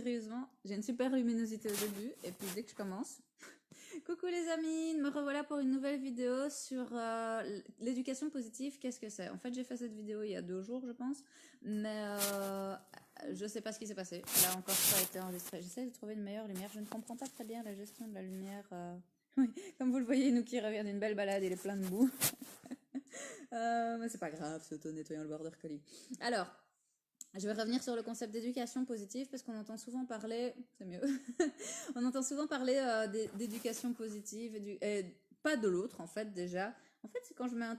sérieusement, j'ai une super luminosité au début, et puis dès que je commence... Coucou les amis, me revoilà pour une nouvelle vidéo sur l'éducation positive, qu'est-ce que c'est? En fait, j'ai fait cette vidéo il y a 2 jours, je pense, mais je sais pas ce qui s'est passé. Là encore, ça a été enregistré. J'essaie de trouver une meilleure lumière. Je ne comprends pas très bien la gestion de la lumière. Oui, comme vous le voyez, nous qui revient d'une belle balade, il est plein de boue. Mais c'est pas grave, c'est auto-nettoyant le border collie. Alors, je vais revenir sur le concept d'éducation positive parce qu'on entend souvent parler, c'est mieux, on entend souvent parler d'éducation positive, et pas de l'autre en fait déjà. En fait, c'est quand je mets un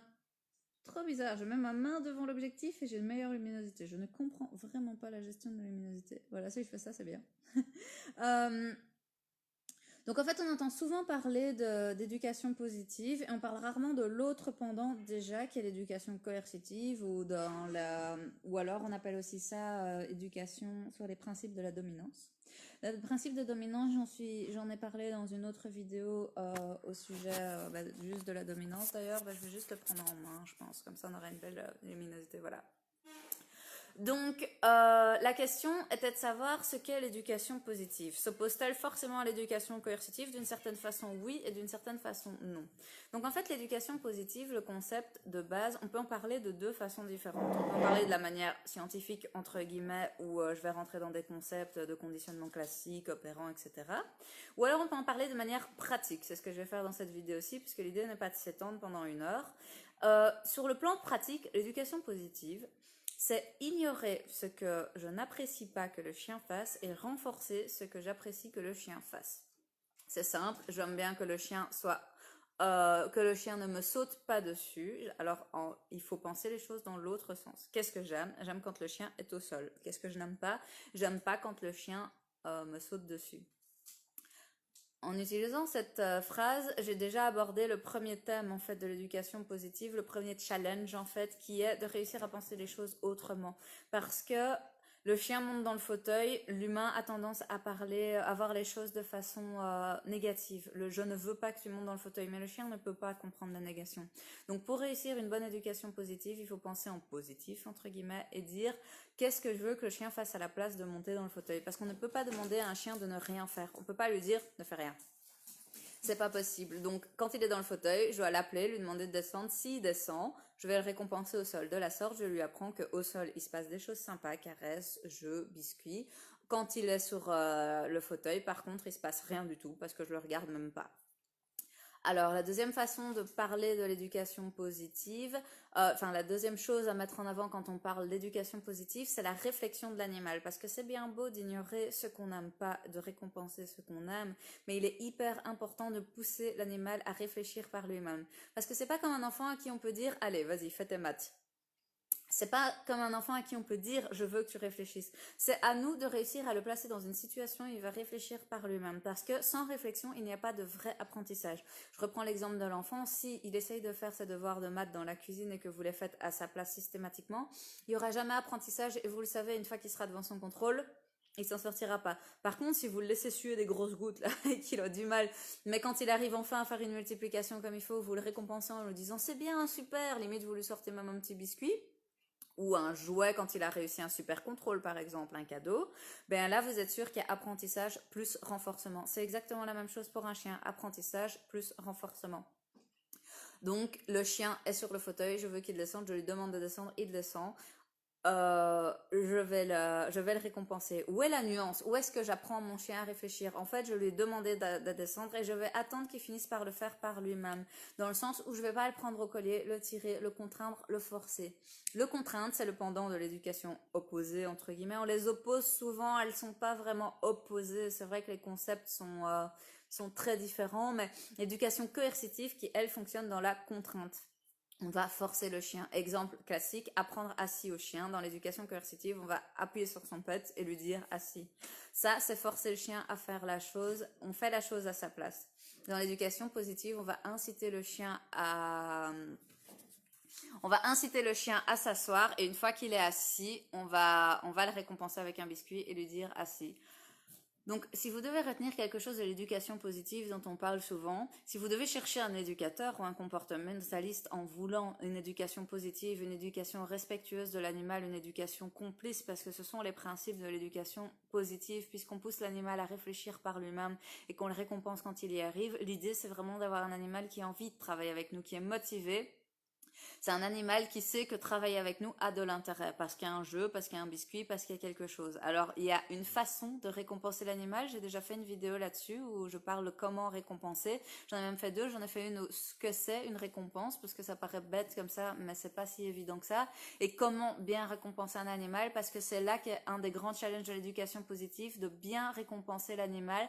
trop bizarre, je mets ma main devant l'objectif et j'ai une meilleure luminosité. Je ne comprends vraiment pas la gestion de la luminosité. Voilà, si je fais ça, c'est bien. euh, donc en fait, on entend souvent parler d'éducation positive et on parle rarement de l'autre pendant déjà, qui est l'éducation coercitive ou alors on appelle aussi ça éducation sur les principes de la dominance. Le principe de dominance, j'en ai parlé dans une autre vidéo au sujet juste de la dominance. D'ailleurs, je vais juste le prendre en main, je pense, comme ça on aura une belle luminosité. Voilà. Donc, la question était de savoir ce qu'est l'éducation positive. S'oppose-t-elle forcément à l'éducation coercitive? D'une certaine façon, oui, et d'une certaine façon, non. Donc, en fait, l'éducation positive, le concept de base, on peut en parler de 2 façons différentes. On peut en parler de la manière scientifique, entre guillemets, où je vais rentrer dans des concepts de conditionnement classique, opérant, etc. Ou alors, on peut en parler de manière pratique. C'est ce que je vais faire dans cette vidéo-ci, puisque l'idée n'est pas de s'étendre pendant 1 heure. Sur le plan pratique, l'éducation positive, c'est ignorer ce que je n'apprécie pas que le chien fasse et renforcer ce que j'apprécie que le chien fasse. C'est simple, j'aime bien que le chien que le chien ne me saute pas dessus. Alors, il faut penser les choses dans l'autre sens. Qu'est-ce que j'aime? J'aime quand le chien est au sol. Qu'est-ce que je n'aime pas? J'aime pas quand le chien me saute dessus. En utilisant cette phrase, j'ai déjà abordé le premier thème en fait de l'éducation positive, le premier challenge en fait, qui est de réussir à penser les choses autrement. Parce que le chien monte dans le fauteuil, l'humain a tendance à à voir les choses de façon négative. Le je ne veux pas que tu montes dans le fauteuil, mais le chien ne peut pas comprendre la négation. Donc pour réussir une bonne éducation positive, il faut penser en positif entre guillemets et dire qu'est-ce que je veux que le chien fasse à la place de monter dans le fauteuil. Parce qu'on ne peut pas demander à un chien de ne rien faire. On ne peut pas lui dire ne fais rien. C'est pas possible. Donc, quand il est dans le fauteuil, je dois l'appeler, lui demander de descendre. S'il descend, je vais le récompenser au sol. De la sorte, je lui apprends qu'au sol, il se passe des choses sympas, caresses, jeux, biscuits. Quand il est sur le fauteuil, par contre, il se passe rien du tout parce que je le regarde même pas. Alors, la deuxième façon de parler de l'éducation positive, la deuxième chose à mettre en avant quand on parle d'éducation positive, c'est la réflexion de l'animal. Parce que c'est bien beau d'ignorer ce qu'on n'aime pas, de récompenser ce qu'on aime, mais il est hyper important de pousser l'animal à réfléchir par lui-même. Parce que c'est pas comme un enfant à qui on peut dire, allez, vas-y, fais tes maths. C'est pas comme un enfant à qui on peut dire je veux que tu réfléchisses. C'est à nous de réussir à le placer dans une situation où il va réfléchir par lui-même. Parce que sans réflexion, il n'y a pas de vrai apprentissage. Je reprends l'exemple de l'enfant. Si il essaye de faire ses devoirs de maths dans la cuisine et que vous les faites à sa place systématiquement, il n'y aura jamais apprentissage et vous le savez, une fois qu'il sera devant son contrôle, il s'en sortira pas. Par contre, si vous le laissez suer des grosses gouttes là et qu'il a du mal, mais quand il arrive enfin à faire une multiplication comme il faut, vous le récompensez en lui disant c'est bien, super, limite vous lui sortez même un petit biscuit ou un jouet quand il a réussi un super contrôle, par exemple, un cadeau, ben là, vous êtes sûr qu'il y a apprentissage plus renforcement. C'est exactement la même chose pour un chien, apprentissage plus renforcement. Donc, le chien est sur le fauteuil, je veux qu'il descende, je lui demande de descendre, il descend. Je vais le récompenser. Où est la nuance? Où est-ce que j'apprends mon chien à réfléchir? En fait, je lui ai demandé de descendre et je vais attendre qu'il finisse par le faire par lui-même. Dans le sens où je vais pas le prendre au collier, le tirer, le contraindre, le forcer. Le contraindre, c'est le pendant de l'éducation opposée, entre guillemets. On les oppose souvent, elles sont pas vraiment opposées. C'est vrai que les concepts sont très différents, mais l'éducation coercitive qui, elle, fonctionne dans la contrainte. On va forcer le chien. Exemple classique, apprendre assis au chien. Dans l'éducation coercitive, on va appuyer sur son pet et lui dire assis. Ça, c'est forcer le chien à faire la chose. On fait la chose à sa place. Dans l'éducation positive, on va inciter le chien à s'asseoir et une fois qu'il est assis, on va le récompenser avec un biscuit et lui dire assis. Donc, si vous devez retenir quelque chose de l'éducation positive dont on parle souvent, si vous devez chercher un éducateur ou un comportementaliste en voulant une éducation positive, une éducation respectueuse de l'animal, une éducation complice, parce que ce sont les principes de l'éducation positive, puisqu'on pousse l'animal à réfléchir par lui-même et qu'on le récompense quand il y arrive, l'idée c'est vraiment d'avoir un animal qui a envie de travailler avec nous, qui est motivé. C'est un animal qui sait que travailler avec nous a de l'intérêt, parce qu'il y a un jeu, parce qu'il y a un biscuit, parce qu'il y a quelque chose. Alors, il y a une façon de récompenser l'animal. J'ai déjà fait une vidéo là-dessus où je parle comment récompenser. J'en ai même fait deux. J'en ai fait une où ce que c'est une récompense, parce que ça paraît bête comme ça, mais c'est pas si évident que ça. Et comment bien récompenser un animal, parce que c'est là qu'est un des grands challenges de l'éducation positive, de bien récompenser l'animal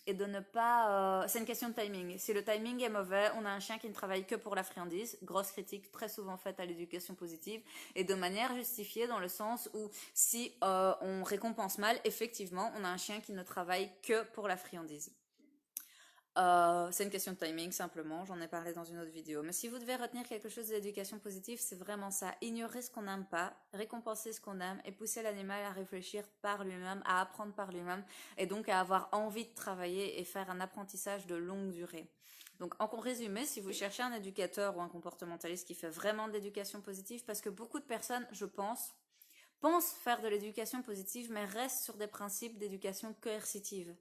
et de ne pas... C'est une question de timing. Si le timing est mauvais, on a un chien qui ne travaille que pour la friandise. Grosse critique très souvent faite à l'éducation positive et de manière justifiée dans le sens où si on récompense mal, effectivement, on a un chien qui ne travaille que pour la friandise. C'est une question de timing simplement, j'en ai parlé dans une autre vidéo. Mais si vous devez retenir quelque chose de l'éducation positive, c'est vraiment ça. Ignorer ce qu'on n'aime pas, récompenser ce qu'on aime et pousser l'animal à réfléchir par lui-même, à apprendre par lui-même et donc à avoir envie de travailler et faire un apprentissage de longue durée. Donc en résumé, si vous cherchez un éducateur ou un comportementaliste qui fait vraiment de l'éducation positive, parce que beaucoup de personnes, je pense, pensent faire de l'éducation positive mais restent sur des principes d'éducation coercitive.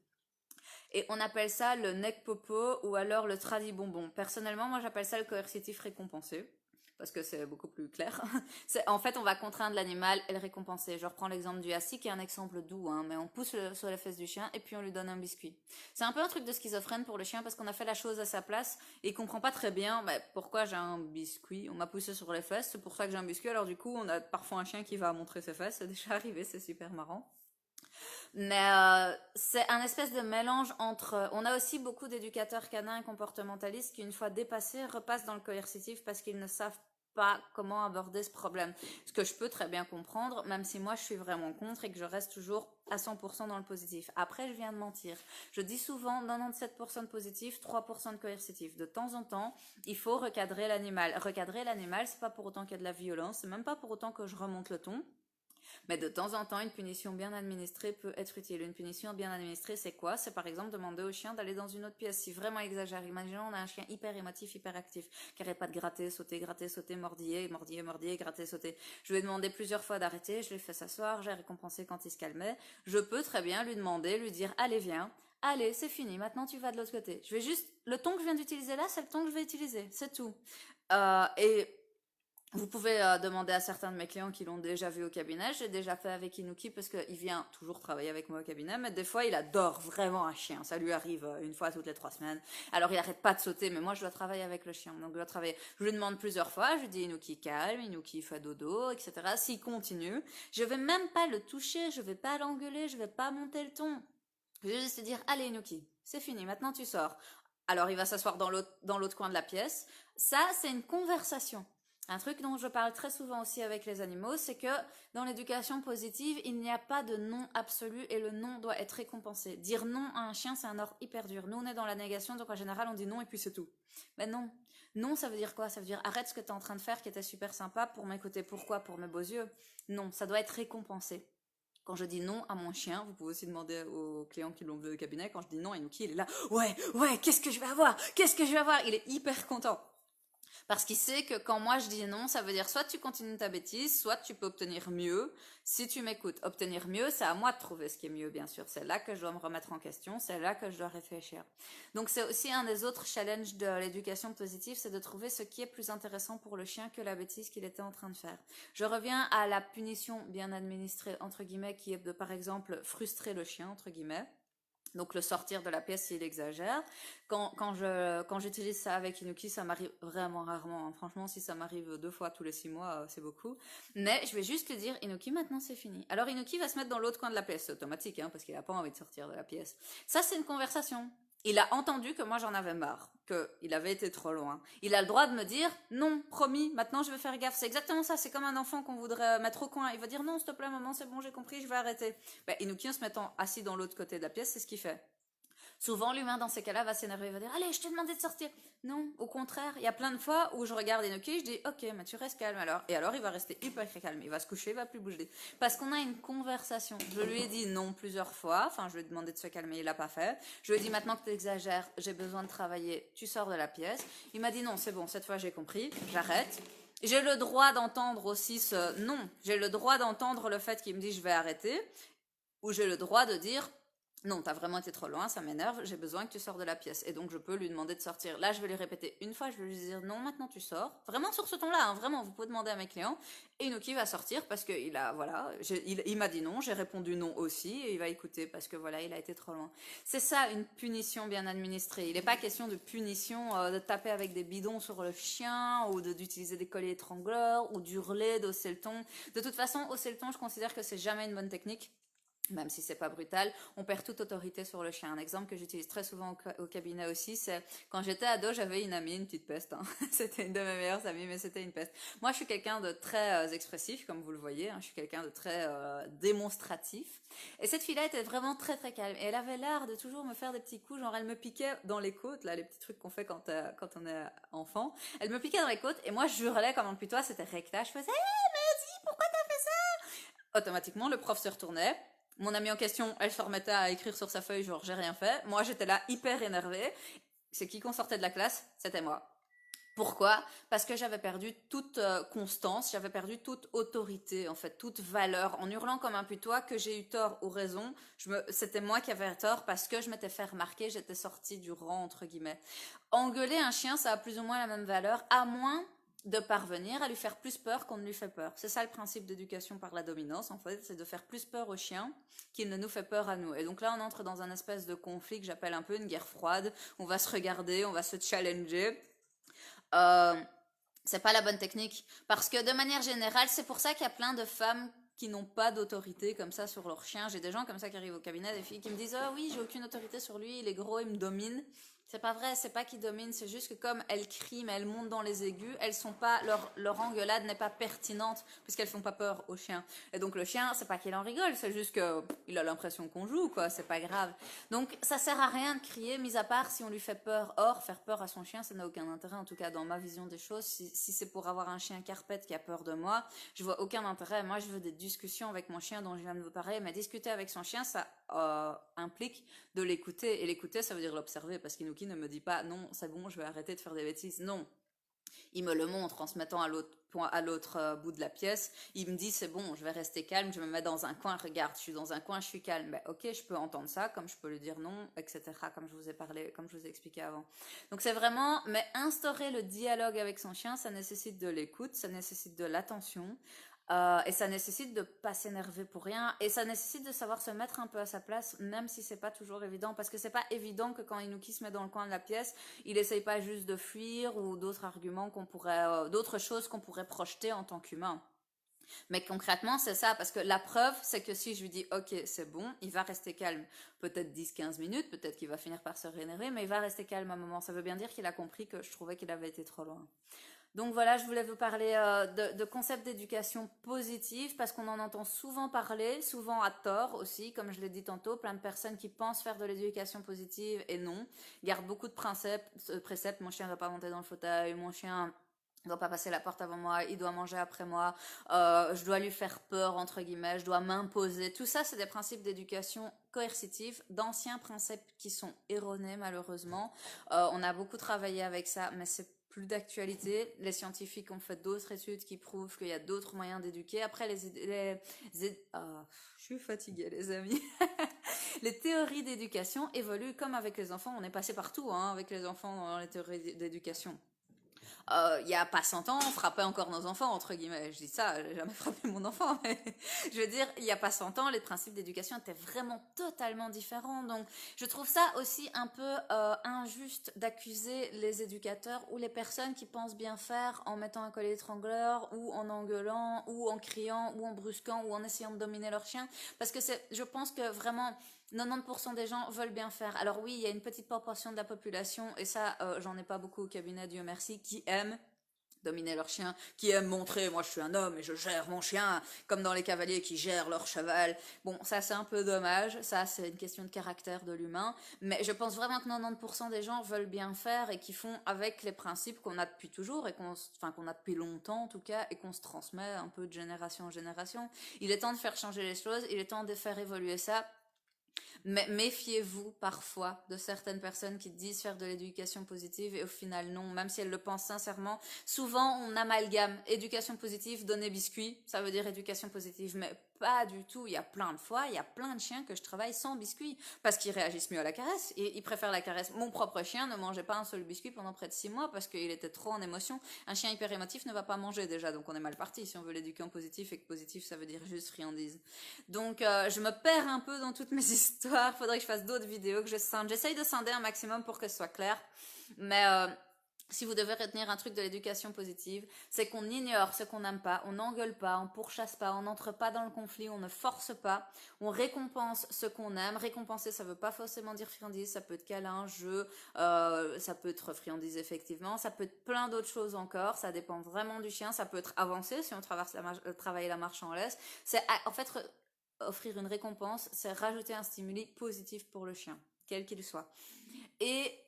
Et on appelle ça le neck popo ou alors le tradi bonbon. Personnellement, moi j'appelle ça le coercitif récompensé. Parce que c'est beaucoup plus clair. En fait, on va contraindre l'animal et le récompenser. Je reprends l'exemple du assis qui est un exemple doux, hein, mais on pousse sur les fesses du chien et puis on lui donne un biscuit. C'est un peu un truc de schizophrène pour le chien parce qu'on a fait la chose à sa place et il comprend pas très bien pourquoi j'ai un biscuit. On m'a poussé sur les fesses, c'est pour ça que j'ai un biscuit. Alors du coup, on a parfois un chien qui va montrer ses fesses. C'est déjà arrivé, c'est super marrant. Mais c'est un espèce de mélange entre... On a aussi beaucoup d'éducateurs canins et comportementalistes qui, une fois dépassés, repassent dans le coercitif parce qu'ils ne savent pas comment aborder ce problème. Ce que je peux très bien comprendre, même si moi je suis vraiment contre et que je reste toujours à 100% dans le positif. Après, je viens de mentir. Je dis souvent 97% de positif, 3% de coercitif. De temps en temps, il faut recadrer l'animal. Recadrer l'animal, c'est pas pour autant qu'il y a de la violence, c'est même pas pour autant que je remonte le ton. Mais de temps en temps, une punition bien administrée peut être utile. Une punition bien administrée, c'est quoi? C'est par exemple demander au chien d'aller dans une autre pièce. Si vraiment exagère, imaginons on a un chien hyper émotif, hyper actif, qui n'arrête pas de gratter, sauter, mordiller, gratter, sauter. Je lui ai demandé plusieurs fois d'arrêter, je l'ai fait s'asseoir, j'ai récompensé quand il se calmait. Je peux très bien lui demander, lui dire, allez viens, allez c'est fini, maintenant tu vas de l'autre côté. Je vais juste, le ton que je viens d'utiliser là, c'est le ton que je vais utiliser, c'est tout. Et vous pouvez demander à certains de mes clients qui l'ont déjà vu au cabinet. J'ai déjà fait avec Inuki parce qu'il vient toujours travailler avec moi au cabinet, mais des fois il adore vraiment un chien. Ça lui arrive une fois toutes les 3 semaines. Alors il arrête pas de sauter, mais moi je dois travailler avec le chien. Donc je dois travailler. Je lui demande plusieurs fois, je lui dis Inuki calme, Inuki fait dodo, etc. S'il continue, je vais même pas le toucher, je vais pas l'engueuler, je vais pas monter le ton. Je vais juste lui dire allez Inuki, c'est fini, maintenant tu sors. Alors il va s'asseoir dans l'autre coin de la pièce. Ça c'est une conversation. Un truc dont je parle très souvent aussi avec les animaux, c'est que dans l'éducation positive, il n'y a pas de non absolu et le non doit être récompensé. Dire non à un chien, c'est un ordre hyper dur. Nous, on est dans la négation, donc en général, on dit non et puis c'est tout. Mais non. Non, ça veut dire quoi? Ça veut dire arrête ce que tu es en train de faire qui était super sympa pour m'écouter. Pourquoi? Pour mes beaux yeux. Non, ça doit être récompensé. Quand je dis non à mon chien, vous pouvez aussi demander aux clients qui l'ont vu au cabinet, quand je dis non à Inuki, il est là, ouais, qu'est-ce que je vais avoir? Qu'est-ce que je vais avoir? Il est hyper content. Parce qu'il sait que quand moi je dis non, ça veut dire soit tu continues ta bêtise, soit tu peux obtenir mieux si tu m'écoutes. Obtenir mieux, c'est à moi de trouver ce qui est mieux, bien sûr. C'est là que je dois me remettre en question, c'est là que je dois réfléchir. Donc c'est aussi un des autres challenges de l'éducation positive, c'est de trouver ce qui est plus intéressant pour le chien que la bêtise qu'il était en train de faire. Je reviens à la punition bien administrée, entre guillemets, qui est de, par exemple, frustrer le chien, entre guillemets. Donc le sortir de la pièce s'il exagère. Quand j'utilise ça avec Inuki, ça m'arrive vraiment rarement. Hein. Franchement, si ça m'arrive 2 fois tous les 6 mois, c'est beaucoup. Mais je vais juste lui dire, Inuki, maintenant c'est fini. Alors Inuki va se mettre dans l'autre coin de la pièce. C'est automatique, hein, parce qu'il n'a pas envie de sortir de la pièce. Ça, c'est une conversation. Il a entendu que moi j'en avais marre, qu'il avait été trop loin. Il a le droit de me dire non, promis, maintenant je vais faire gaffe. C'est exactement ça, c'est comme un enfant qu'on voudrait mettre au coin. Il va dire non, s'il te plaît, maman, c'est bon, j'ai compris, je vais arrêter. Inuki, en se mettant assis dans l'autre côté de la pièce, c'est ce qu'il fait. Souvent, l'humain, dans ces cas-là, va s'énerver, va dire allez, je t'ai demandé de sortir. Non, au contraire, il y a plein de fois où je regarde Enoki, je dis ok, mais tu restes calme alors. Et alors, il va rester hyper calme, il va se coucher, il va plus bouger. Parce qu'on a une conversation. Je lui ai dit non plusieurs fois, enfin, je lui ai demandé de se calmer, il l'a pas fait. Je lui ai dit maintenant que tu exagères, j'ai besoin de travailler, tu sors de la pièce. Il m'a dit non, c'est bon, cette fois j'ai compris, j'arrête. J'ai le droit d'entendre aussi ce non. J'ai le droit d'entendre le fait qu'il me dit je vais arrêter. Ou j'ai le droit de dire non, t'as vraiment été trop loin, ça m'énerve, j'ai besoin que tu sors de la pièce. Et donc je peux lui demander de sortir. Là, je vais lui répéter une fois, je vais lui dire non, maintenant tu sors. Vraiment sur ce ton-là, hein, vraiment, vous pouvez demander à mes clients. Et Inoki va sortir parce qu'il a, voilà, il m'a dit non, j'ai répondu non aussi, et il va écouter parce que voilà, il a été trop loin. C'est ça, une punition bien administrée. Il n'est pas question de punition, de taper avec des bidons sur le chien, ou d'utiliser des colliers étrangleurs, ou d'hurler, d'hausser le ton. De toute façon, hausser le ton, je considère que c'est jamais une bonne technique. Même si c'est pas brutal, on perd toute autorité sur le chien. Un exemple que j'utilise très souvent au cabinet aussi, c'est quand j'étais ado, j'avais une amie, une petite peste. Hein. C'était une de mes meilleures amies, mais c'était une peste. Moi, je suis quelqu'un de très expressif, comme vous le voyez. Hein. Je suis quelqu'un de très démonstratif. Et cette fille-là était vraiment très très calme. Et elle avait l'air de toujours me faire des petits coups, genre elle me piquait dans les côtes, là, les petits trucs qu'on fait quand on est enfant. Elle me piquait dans les côtes et moi, je hurlais comme un putois, c'était recta. Je faisais, hey, mais dis, pourquoi t'as fait ça? Automatiquement, le prof se retournait. Mon amie en question, elle se remettait à écrire sur sa feuille, genre j'ai rien fait. Moi, j'étais là hyper énervée. C'est qui qu'on sortait de la classe? C'était moi. Pourquoi? Parce que j'avais perdu toute constance, j'avais perdu toute autorité, en fait, toute valeur. En hurlant comme un putois, que j'ai eu tort ou raison, c'était moi qui avais tort parce que je m'étais fait remarquer, j'étais sortie du rang, entre guillemets. Engueuler un chien, ça a plus ou moins la même valeur, à moins de parvenir à lui faire plus peur qu'on ne lui fait peur. C'est ça le principe d'éducation par la dominance, en fait, c'est de faire plus peur au chien qu'il ne nous fait peur à nous. Et donc là, on entre dans un espèce de conflit que j'appelle un peu une guerre froide. On va se regarder, on va se challenger. Euh, c'est pas la bonne technique. Parce que de manière générale, c'est pour ça qu'il y a plein de femmes qui n'ont pas d'autorité comme ça sur leur chien. J'ai des gens comme ça qui arrivent au cabinet, des filles qui me disent oh oui, j'ai aucune autorité sur lui, il est gros, il me domine. C'est pas vrai, c'est pas qu'ils dominent, c'est juste que comme elles crient, mais elles montent dans les aigus, elles sont pas, leur engueulade n'est pas pertinente, puisqu'elles font pas peur au chien. Et donc le chien, c'est pas qu'il en rigole, c'est juste que il a l'impression qu'on joue, quoi, c'est pas grave. Donc ça sert à rien de crier, mis à part si on lui fait peur. Or, faire peur à son chien, ça n'a aucun intérêt, en tout cas dans ma vision des choses. Si c'est pour avoir un chien carpette qui a peur de moi, je vois aucun intérêt. Moi, je veux des discussions avec mon chien dont je viens de vous parler, mais discuter avec son chien, ça implique de l'écouter. Et l'écouter, ça veut dire l'observer, parce qu'Inuki ne me dit pas non, c'est bon, je vais arrêter de faire des bêtises. Non. Il me le montre en se mettant à l'autre bout de la pièce. Il me dit c'est bon, je vais rester calme, je me mets dans un coin, regarde, je suis dans un coin, je suis calme. Ben, ok, je peux entendre ça, comme je peux lui dire non, etc. Comme je vous ai parlé, comme je vous ai expliqué avant. Donc c'est vraiment, mais instaurer le dialogue avec son chien, ça nécessite de l'écoute, ça nécessite de l'attention. Et ça nécessite de pas s'énerver pour rien, et ça nécessite de savoir se mettre un peu à sa place, même si c'est pas toujours évident, parce que c'est pas évident que quand Inuki se met dans le coin de la pièce, il essaye pas juste de fuir ou d'autres arguments d'autres choses qu'on pourrait projeter en tant qu'humain. Mais concrètement, c'est ça, parce que la preuve, c'est que si je lui dis ok, c'est bon, il va rester calme. Peut-être 10-15 minutes, peut-être qu'il va finir par se réénerver, mais il va rester calme un moment. Ça veut bien dire qu'il a compris que je trouvais qu'il avait été trop loin. Donc voilà, je voulais vous parler de concepts d'éducation positive parce qu'on en entend souvent parler, souvent à tort aussi, comme je l'ai dit tantôt, plein de personnes qui pensent faire de l'éducation positive et non, gardent beaucoup de préceptes, mon chien ne doit pas monter dans le fauteuil, mon chien ne doit pas passer la porte avant moi, il doit manger après moi, je dois lui faire peur entre guillemets, je dois m'imposer. Tout ça, c'est des principes d'éducation coercitive, d'anciens principes qui sont erronés malheureusement. On a beaucoup travaillé avec ça, mais c'est plus d'actualité. Les scientifiques ont fait d'autres études qui prouvent qu'il y a d'autres moyens d'éduquer. Après, je suis fatiguée, les amis. Les théories d'éducation évoluent comme avec les enfants. On est passé partout hein, avec les enfants dans les théories d'éducation. Il y a pas 100 ans, on frappait encore nos enfants, entre guillemets. Je dis ça, j'ai jamais frappé mon enfant, mais je veux dire, il y a pas 100 ans, les principes d'éducation étaient vraiment totalement différents. Donc, je trouve ça aussi un peu injuste d'accuser les éducateurs ou les personnes qui pensent bien faire en mettant un collier étrangleur ou en engueulant ou en criant ou en brusquant ou en essayant de dominer leur chien. Parce que je pense que vraiment 90% des gens veulent bien faire. Alors oui, il y a une petite proportion de la population, et ça, j'en ai pas beaucoup au cabinet, Dieu merci, qui aiment dominer leur chien, qui aiment montrer, moi je suis un homme et je gère mon chien, comme dans les cavaliers qui gèrent leur cheval. Bon, ça c'est un peu dommage, ça c'est une question de caractère de l'humain, mais je pense vraiment que 90% des gens veulent bien faire et qui font avec les principes qu'on a depuis toujours, et qu'on a depuis longtemps en tout cas, et qu'on se transmet un peu de génération en génération. Il est temps de faire changer les choses, il est temps de faire évoluer ça. Mais méfiez-vous parfois de certaines personnes qui disent faire de l'éducation positive et au final non, même si elles le pensent sincèrement. Souvent on amalgame éducation positive, donner biscuit, ça veut dire éducation positive, mais pas du tout. Il y a plein de fois, il y a plein de chiens que je travaille sans biscuit parce qu'ils réagissent mieux à la caresse et ils préfèrent la caresse. Mon propre chien ne mangeait pas un seul biscuit pendant près de 6 mois parce qu'il était trop en émotion. Un chien hyper émotif ne va pas manger déjà, donc on est mal parti si on veut l'éduquer en positif et que positif ça veut dire juste friandise. Donc je me perds un peu dans toutes mes histoires, faudrait que je fasse d'autres vidéos, que je scinde. J'essaye de scinder un maximum pour que ce soit clair, mais si vous devez retenir un truc de l'éducation positive, c'est qu'on ignore ce qu'on n'aime pas, on n'engueule pas, on pourchasse pas, on n'entre pas dans le conflit, on ne force pas, on récompense ce qu'on aime. Récompenser, ça veut pas forcément dire friandise, ça peut être câlin, jeu, ça peut être friandise effectivement, ça peut être plein d'autres choses encore, ça dépend vraiment du chien, ça peut être avancer si on travaille la marche en laisse. C'est en fait offrir une récompense, c'est rajouter un stimuli positif pour le chien, quel qu'il soit. Et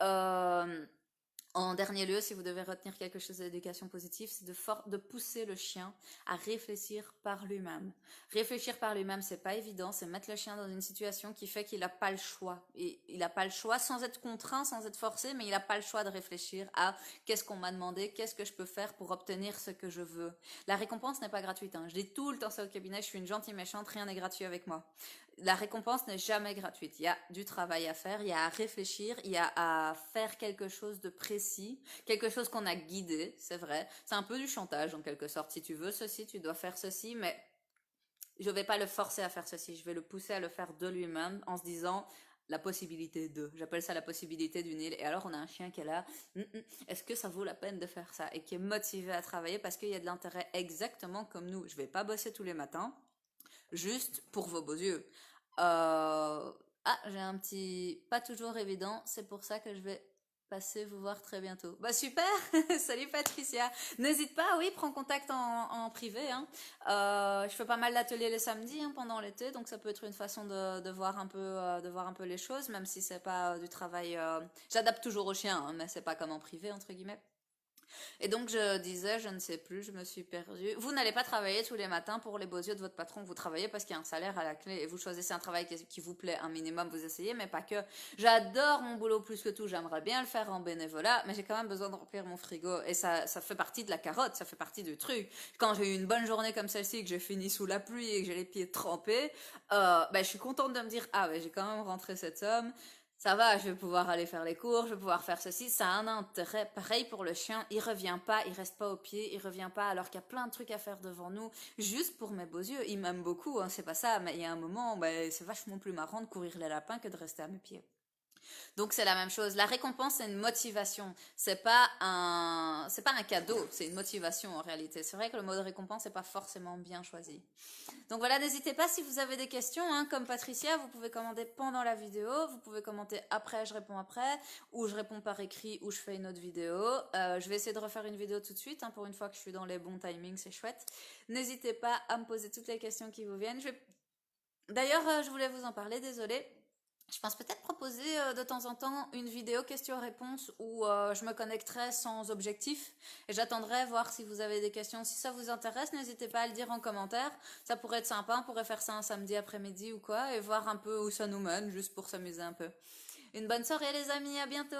en dernier lieu, si vous devez retenir quelque chose de l'éducation positive, c'est de pousser le chien à réfléchir par lui-même. Réfléchir par lui-même, c'est pas évident, c'est mettre le chien dans une situation qui fait qu'il n'a pas le choix. Et il n'a pas le choix sans être contraint, sans être forcé, mais il n'a pas le choix de réfléchir à qu'est-ce qu'on m'a demandé, qu'est-ce que je peux faire pour obtenir ce que je veux. La récompense n'est pas gratuite, hein. Je dis tout le temps ça au cabinet, je suis une gentille méchante, rien n'est gratuit avec moi. La récompense n'est jamais gratuite. Il y a du travail à faire, il y a à réfléchir, il y a à faire quelque chose de précis, quelque chose qu'on a guidé, c'est vrai. C'est un peu du chantage en quelque sorte. Si tu veux ceci, tu dois faire ceci, mais je vais pas le forcer à faire ceci. Je vais le pousser à le faire de lui-même en se disant la possibilité de. J'appelle ça la possibilité d'une île. Et alors on a un chien qui est là. Est-ce que ça vaut la peine de faire ça? Et qui est motivé à travailler parce qu'il y a de l'intérêt exactement comme nous. Je vais pas bosser tous les matins juste pour vos beaux yeux. Ah, j'ai un petit pas toujours évident, c'est pour ça que je vais passer vous voir très bientôt. Bah super. Salut Patricia, n'hésite pas, oui, prends contact en privé, hein. Je fais pas mal d'ateliers les samedis, hein, pendant l'été, donc ça peut être une façon de voir un peu les choses, même si c'est pas du travail, j'adapte toujours au chien, hein, mais c'est pas comme en privé entre guillemets. Et donc je disais, je ne sais plus, je me suis perdue. Vous n'allez pas travailler tous les matins pour les beaux yeux de votre patron, vous travaillez parce qu'il y a un salaire à la clé et vous choisissez un travail qui vous plaît un minimum, vous essayez, mais pas que. J'adore mon boulot plus que tout, j'aimerais bien le faire en bénévolat, mais j'ai quand même besoin de remplir mon frigo et ça fait partie de la carotte, ça fait partie du truc. Quand j'ai eu une bonne journée comme celle-ci, que j'ai fini sous la pluie et que j'ai les pieds trempés, je suis contente de me dire, ah ouais, j'ai quand même rentré cette somme. Ça va, je vais pouvoir aller faire les cours, je vais pouvoir faire ceci, ça a un intérêt. Pareil pour le chien, il revient pas, il reste pas au pied, il revient pas alors qu'il y a plein de trucs à faire devant nous, juste pour mes beaux yeux. Il m'aime beaucoup, hein, c'est pas ça, mais il y a un moment, c'est vachement plus marrant de courir les lapins que de rester à mes pieds. Donc c'est la même chose. La récompense, c'est une motivation. C'est pas un cadeau, c'est une motivation en réalité. C'est vrai que le mot de récompense n'est pas forcément bien choisi. Donc voilà, n'hésitez pas si vous avez des questions, hein, comme Patricia, vous pouvez commenter pendant la vidéo, vous pouvez commenter après, je réponds après, ou je réponds par écrit, ou je fais une autre vidéo. Je vais essayer de refaire une vidéo tout de suite, hein, pour une fois que je suis dans les bons timings, c'est chouette. N'hésitez pas à me poser toutes les questions qui vous viennent. D'ailleurs, je voulais vous en parler, désolée. Je pense peut-être proposer de temps en temps une vidéo questions-réponses où je me connecterai sans objectif et j'attendrai voir si vous avez des questions. Si ça vous intéresse, n'hésitez pas à le dire en commentaire. Ça pourrait être sympa, on pourrait faire ça un samedi après-midi ou quoi et voir un peu où ça nous mène, juste pour s'amuser un peu. Une bonne soirée les amis, à bientôt!